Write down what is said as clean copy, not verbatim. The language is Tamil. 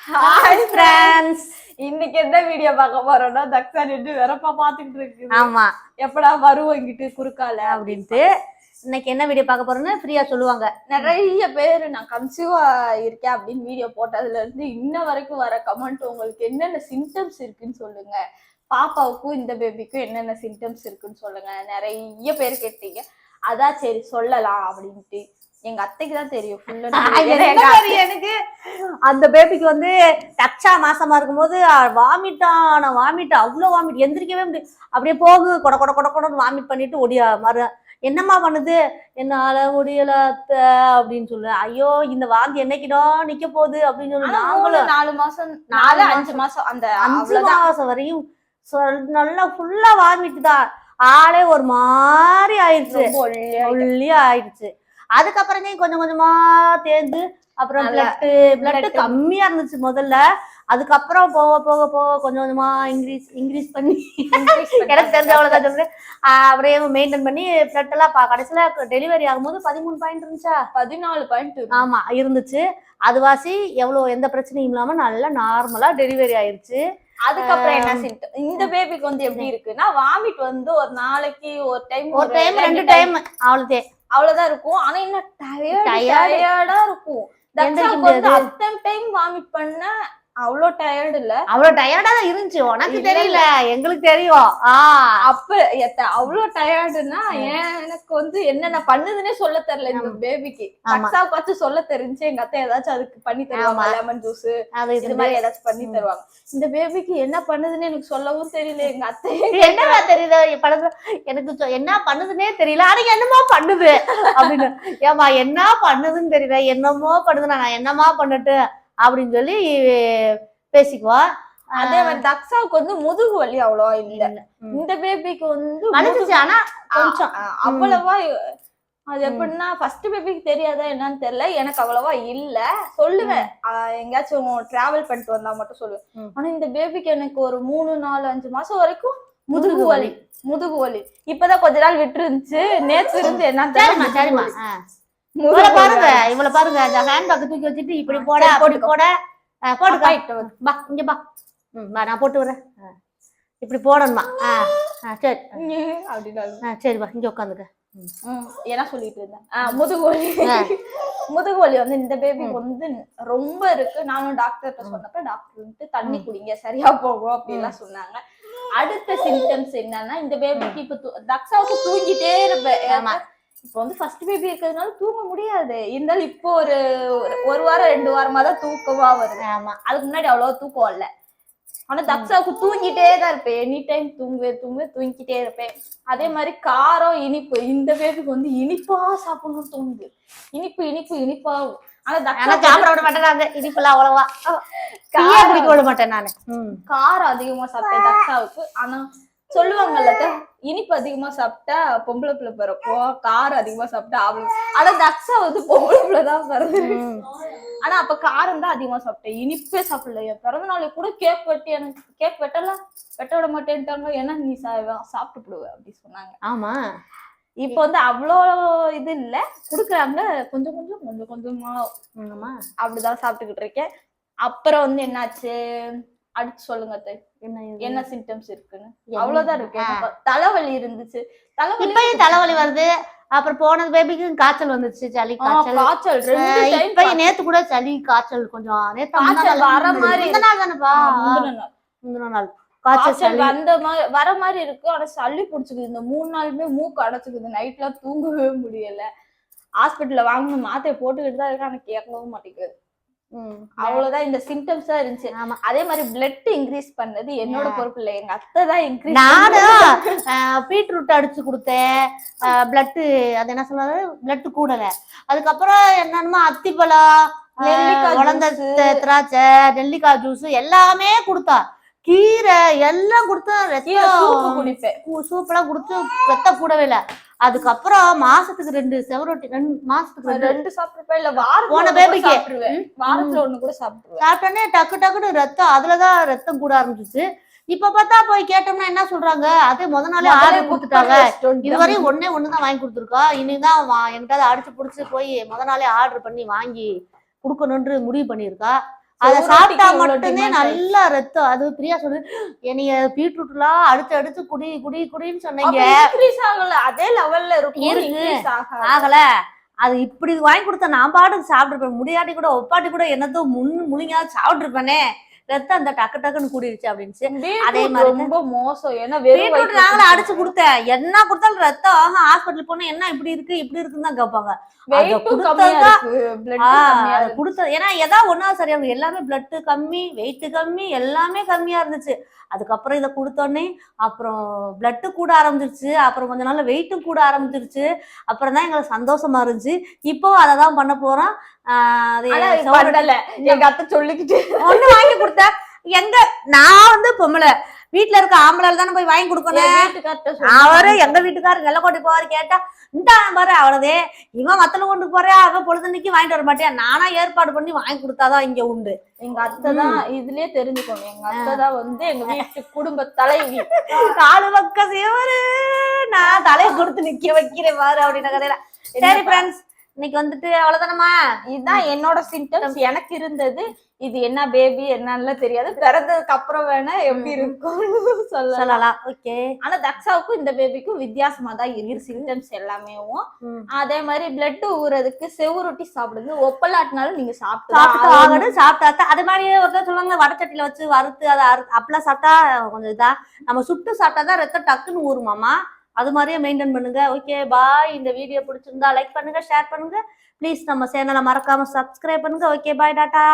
ஹாய் ஃப்ரெண்ட்ஸ், இன்னைக்கு என்ன வீடியோ பார்க்க போறோம்னா தக்ஷா நின்று வெறப்பா பாத்துக்கிட்டு இருக்கு. ஆமா, எப்படா வருவோம் இங்கிட்டு குறுக்கால அப்படின்ட்டு இன்னைக்கு என்ன வீடியோ பார்க்க போறோம்னு ஃப்ரீயா சொல்லுவாங்க. நிறைய பேர் நான் கன்சீவா இருக்கேன் அப்படின்னு வீடியோ போட்டதுல இருந்து இன்ன வரைக்கும் வர கமெண்ட் உங்களுக்கு என்னென்ன சிம்டம்ஸ் இருக்குன்னு சொல்லுங்க, பாப்பாவுக்கும் இந்த பேபிக்கும் என்னென்ன சிம்டம்ஸ் இருக்குன்னு சொல்லுங்க. நிறைய பேர் கேட்டீங்க, அதான் சரி சொல்லலாம் அப்படின்ட்டு. எங்க அத்தைக்கு தான் தெரியும் எனக்கு அந்த பேபிக்கு வந்து தக்ஷா மாசமா இருக்கும்போது வாமிட் அவ்வளவு வாமிட், எந்திரிக்கவே முடியும். அப்படியே போகு கொட கொட கொட கொடன்னு வாமிட் பண்ணிட்டு ஒடியா மறு என்னம்மா பண்ணுது, என்னால முடியல அத்தை அப்படின்னு சொல்லு. ஐயோ இந்த வாந்தி என்னைக்கிடும் நிக்க போகுது அப்படின்னு சொல்லி நாங்களும் 4 மாசம் 5 மாசம் அந்த 5 மாசம் வரையும் நல்லா ஃபுல்லா வாமிட்டு தான். ஆளே ஒரு மாதிரி ஆயிடுச்சு, ஒல்லியா ஆயிடுச்சு. அதுக்கப்புறமே கொஞ்சம் கொஞ்சமா தேர்ந்து அப்புறம் பிளட் கம்மியா இருந்துச்சு முதல்ல. அதுக்கப்புறம் போக போக போக கொஞ்சம் கொஞ்சமா இன்க்ரீஸ் பண்ணி எனக்கு தெரிஞ்ச அவ்வளவுதான் சொல்றேன். அப்படியே மெயின்டைன் பண்ணி பிளட் எல்லாம் கடைசியில டெலிவரி ஆகும்போது 13 பாயிண்ட் இருந்துச்சா, 14 பாயிண்ட் ஆமா இருந்துச்சு. அதுவாசி எவ்வளவு எந்த பிரச்சனையும் இல்லாம நல்லா நார்மலா டெலிவரி ஆயிருச்சு. அதுக்கப்புறம் என்ன சிம்டம் இந்த பேபிக்கு வந்து எப்படி இருக்குன்னா, வாமிட் வந்து ஒரு நாளைக்கு ஒரு டைம் 2 டைம் அவ்வளவுதான் இருக்கும். ஆனா என்ன டயர்டா இருக்கும். அத்தனை டைம் வாமிட் பண்ண அவ்வளோ டயர்டு இல்ல, அவ்வளோ டயர்டா தான் இருந்துச்சு. உனக்கு தெரியல, எங்களுக்கு தெரியும். அப்ப அவ்வளோ டயர்டுன்னா எனக்கு வந்து என்னென்ன பண்ணுதுன்னே சொல்ல தெரியல இந்த பேபிக்கு. தக்ஷாவுக்கு வச்சு சொல்ல தெரிஞ்சு எங்க அத்தை ஏதாச்சும் அதுக்கு பண்ணி தருவாங்க, லெமன் ஜூஸ் இது மாதிரி ஏதாச்சும் பண்ணி தருவாங்க. இந்த பேபிக்கு என்ன பண்ணுதுன்னு எனக்கு சொல்லவும் தெரியல. எங்க அத்தை என்னவா தெரியுது எனக்கு என்ன பண்ணுதுன்னே தெரியல, ஆனா என்னமோ பண்ணுது அப்படின்னு. ஏமா என்ன பண்ணுதுன்னு தெரியல, என்னமோ பண்ணுது, நான் என்னமா பண்ணட்டு அப்படின்னு சொல்லி பேசிக்குவோம். அதே மாதிரி தக்ஷாவுக்கு வந்து முதுகு வலி அவ்வளவா இல்ல, இந்த பேபிக்கு வந்து ஆனா கொஞ்சம் அவ்வளவா. அது எப்படின்னா ஃபர்ஸ்ட் பேபிக்கு தெரியாதா என்னன்னு தெரியல, எனக்கு அவ்வளவா இல்ல. சொல்லுவேன் எங்கேயாச்சும் டிராவல் பண்ணிட்டு வந்தா மட்டும் சொல்லுவேன். ஆனா இந்த பேபிக்கு எனக்கு ஒரு 3, 4, 5 மாசம் வரைக்கும் முதுகு வலி. இப்பதான் கொஞ்ச நாள் விட்டு இருந்துச்சு, நேற்று இருந்து என்ன சரிமா பாருங்க, இவ்வளவு பாருங்க, இந்த ஹேண்ட் பேக் தூக்கி வச்சுட்டு இப்படி போட அப்படி போட போட்டு பா இங்க பா நான் போட்டு வரேன், இப்படி போடணுமா? சரி அப்படின்னா சரிப்பா இங்க உட்காந்துக்க. என்ன சொல்லிட்டு இருந்தேன், முதுகு வலி வந்து இந்த பேபிக்கு வந்து ரொம்ப இருக்கு. நானும் டாக்டர்கிட்ட சொன்னப்ப டாக்டர் வந்துட்டு தண்ணி குடிங்க சரியா போகும் அப்படின்லாம் சொன்னாங்க. அடுத்த சிம்டம்ஸ் என்னன்னா, இந்த பேபிக்கு இப்ப தக்ஷாவுக்கு தூங்கிட்டே இருப்பேன். இப்போ வந்து ஃபர்ஸ்ட் பேபி இருக்கிறதுனால தூங்க முடியாது, இருந்தாலும் இப்போ ஒரு வாரம் 2 வாரமா தான் தூக்கமா வருது. அதுக்கு முன்னாடி அவ்வளவா தூக்கம் இல்ல. ஆனா தக்ஷாவுக்கு தூங்கிட்டே தான் இருப்பேன், எனி டைம் தூங்கிட்டே இருப்பேன். அதே மாதிரி காரம் இனிப்பு, இந்த பேபிக்கு வந்து இனிப்பா சாப்பிடணும்னு தோணுது. இனிப்பாகும். ஆனா தக்ஷா சாப்பிட விட மாட்டேன், இனிப்புலாம் அவ்வளவா குடிக்க விட மாட்டேன் நானு. காரம் அதிகமா சாப்பிட்டேன் தக்ஷாவுக்கு. ஆனா சொல்லுவாங்கல்ல, இனிப்பு அதிகமா சாப்பிட்டா பொம்பளை பிள்ளை பிறப்போம், காரம் அதிகமா சாப்பிட்டா ஆகும். ஆனா தக்ஷா வந்து பொம்பளை பிள்ளைதான் பிறகு. ஆனா அப்ப காரம் தான் அதிகமா சாப்பிட்டேன், இனிப்பே சாப்பிடல. என் பிறந்த நாளைக்கு கூட கேக் வெட்டி, எனக்கு கேக் வெட்ட விட மாட்டேன்ட்டாங்க. ஏன்னா நீ சாப்பிட்டு போடுவ அப்படி சொன்னாங்க. ஆமா, இப்ப வந்து அவ்வளோ இது இல்ல, குடுக்குறாங்க கொஞ்சம் கொஞ்சமா அப்படிதான் சாப்பிட்டுக்கிட்டு இருக்கேன். அப்புறம் வந்து என்னாச்சு அடுத்து சொல்லுங்க, என்ன சிம்டம்ஸ் இருக்குன்னு. அவ்வளவுதான் இருக்கு. தலைவலி இருந்துச்சு, தலைவலி வருது. அப்புறம் போனது பேபிக்கு காய்ச்சல் வந்துச்சு, சளி காய்ச்சல். இப்ப நேத்து கூட சளி காய்ச்சல் கொஞ்சம் வர மாதிரி தானேப்பா, முந்தின நாள் காய்ச்சல் அந்த மாதிரி வர மாதிரி இருக்கு. ஆனா சளி பிடிச்சிக்குது. இந்த 3 நாளுமே மூக்கு அடைச்சுக்குது, நைட்ல தூங்கவே முடியல. ஹாஸ்பிட்டல்ல வாங்கணும், மாத்திரை போட்டுக்கிட்டு தான் இருக்கு, ஆனா கேட்கவும் மாட்டேங்குது. அவ்வளவுதான் இந்த சிம்டம்ஸ் தான் இருந்துச்சு. அதே மாதிரி பிளட் இன்க்ரீஸ் பண்ணது என்னோட பொறுப்பு இல்ல, எங்க அத்தை தான் இன்க்ரீஸ். நானும் பீட்ரூட் அடிச்சு கொடுத்தேன், பிளட் அது என்ன சொன்னாரு, பிளட் கூடல. அதுக்கப்புறம் என்னன்னா அத்திப்பழம், நெல்லிக்காய், உலர்ந்த திராட்சை, நெல்லிக்காய் ஜூஸ் எல்லாமே கொடுத்தா, கீரை எல்லாம் கொடுத்தா, சூப்பெல்லாம் கொடுத்து ரத்த கூடவே இல்லை. அதுக்கப்புறம் மாசத்துக்கு 2 செவரொட்டி, 2 சாப்பிட்டுருப்பேன். இல்ல போன பேபிக்கு வாரத்துல 1 கூட சாப்பிட்டோன்னே டக்குன்னு ரத்தம், அதுலதான் ரத்தம் கூட ஆரம்பிச்சிச்சு. இப்ப பார்த்தா போய் கேட்டோம்னா என்ன சொல்றாங்க, அதே முத நாளே ஆர்டர் கொடுத்துட்டாங்க, இதுவரையும் ஒண்ணுதான் வாங்கி கொடுத்துருக்கா, இனிதான் என்கிட்ட அடிச்சு புடிச்சு போய் முத நாளே ஆர்டர் பண்ணி வாங்கி கொடுக்கணும்னு முடிவு பண்ணிருக்கா. அதை செவ்வரொட்டிக்கு சாப்பிட்டா இவ்வளவு மட்டுமே demand நல்லா ரத்தம். அது பிரியா சொல்லு, என்னைய பீட்ரூட்லாம் அடுத்து குடி குடி குடின்னு சொன்னீங்க. இன்க்ரீஸ் ஆகல, அதே லெவல்ல இருக்கும், இருக்கு. இன்க்ரீஸ் ஆகல. ஆகல. அது இப்படி வாங்கி கொடுத்தா நான் பாட்டுக்கு சாப்பிட்டுருப்பேன். முடியாட்டி கூட ஒப்பாட்டி கூட என்னத்தோ முழுங்காவது சாப்பிட்டுருப்பேனே. ரத்தம் அந்த டக்கு டக்குன்னு கூடிருச்சு அப்படின்னு. அதே மாதிரி ரொம்ப மோசம். ஏன்னா வெறும் பீட்ரூட் நாங்களும் அடிச்சு கொடுத்தேன். என்ன கொடுத்தாலும் ரத்தம். ஹாஸ்பிட்டல் போனா என்ன இப்படி இருக்குன்னு தான் கேட்பாங்க. கொடுத்தது ஏன்னா ஏதாவது ஒன்னா சரியா எல்லாமே பிளட் கம்மி, வெயிட் கம்மி, எல்லாமே கம்மியா இருந்துச்சு. அதுக்கப்புறம் இதை கொடுத்தோடனே அப்புறம் பிளட்டு கூட ஆரம்பிச்சிருச்சு. அப்புறம் கொஞ்ச நாள்ல வெயிட்டும் கூட ஆரம்பிச்சிருச்சு. அப்புறம் தான் எங்களுக்கு சந்தோஷமா இருந்துச்சு. இப்போ அதை தான் பண்ண போறோம். எங்க அத்தை சொல்லிக்கிட்டு ஒண்ணு வாங்கி கொடுத்தேன். எங்க நான் வந்து பொம்பளை வீட்டுல இருக்க ஆம்பளால தானே போய் வாங்கி கொடுக்கணும். அவரு எங்க வீட்டுக்காரர் வெள்ளக்கோட்டை போவாரு. கேட்டா இந்த பாரு அவ்வளவுதே, இவன் மத்தல கொண்டு போறியா, அவன் பொழுதுன்னைக்கு வாங்கிட்டு வர மாட்டியா, நானா ஏற்பாடு பண்ணி வாங்கி கொடுத்தாதான் இங்க உண்டு. எங்க அத்தை தான் இதுலயே தெரிஞ்சுக்கோங்க. எங்க அத்தை தான் வந்து எங்க வீட்டு குடும்ப தலைவி. காலு பக்க சிவரு நான் தலையை கொடுத்து நிக்க வைக்கிறேன் பாரு அப்படின்ற கதையில. சரி ஃப்ரெண்ட்ஸ், இன்னைக்கு வந்துட்டு அவ்வளவுதானமா. இதுதான் என்னோட சிம்டம்ஸ் எனக்கு இருந்தது. இது என்ன பேபி என்னன்னு தெரியாது, பிறந்ததுக்கு அப்புறம் வேணா எப்படி இருக்கும்னு சொல்லலாம். ஓகே. ஆனா தக்ஷாவுக்கும் இந்த பேபிக்கும் வித்தியாசமா தான் இருக்கு சிம்டம்ஸ் எல்லாமே. அதே மாதிரி பிளட் ஊறதுக்கு செவ்வரொட்டி சாப்பிடுங்க. ஒப்பலாட்டினாலும் நீங்க சாப்பிட்டா அது மாதிரி ஒருத்தர் சொல்லுவாங்க வடச்சட்டியில வச்சு வறுத்து அதை அப்பெல்லாம் சாப்பிட்டா கொஞ்சம் இதா, நம்ம சுட்டு சாப்பிட்டாதான் ரத்தம் டக்குன்னு ஊறுமாமா. அது மாதிரியே மெயின்டைன் பண்ணுங்க. Okay bye. இந்த வீடியோ பிடிச்சிருந்தா லைக் பண்ணுங்க, ஷேர் பண்ணுங்க. ப்ளீஸ் நம்ம சேனலை மறக்காம சப்ஸ்கிரைப் பண்ணுங்க. Okay bye, Tata.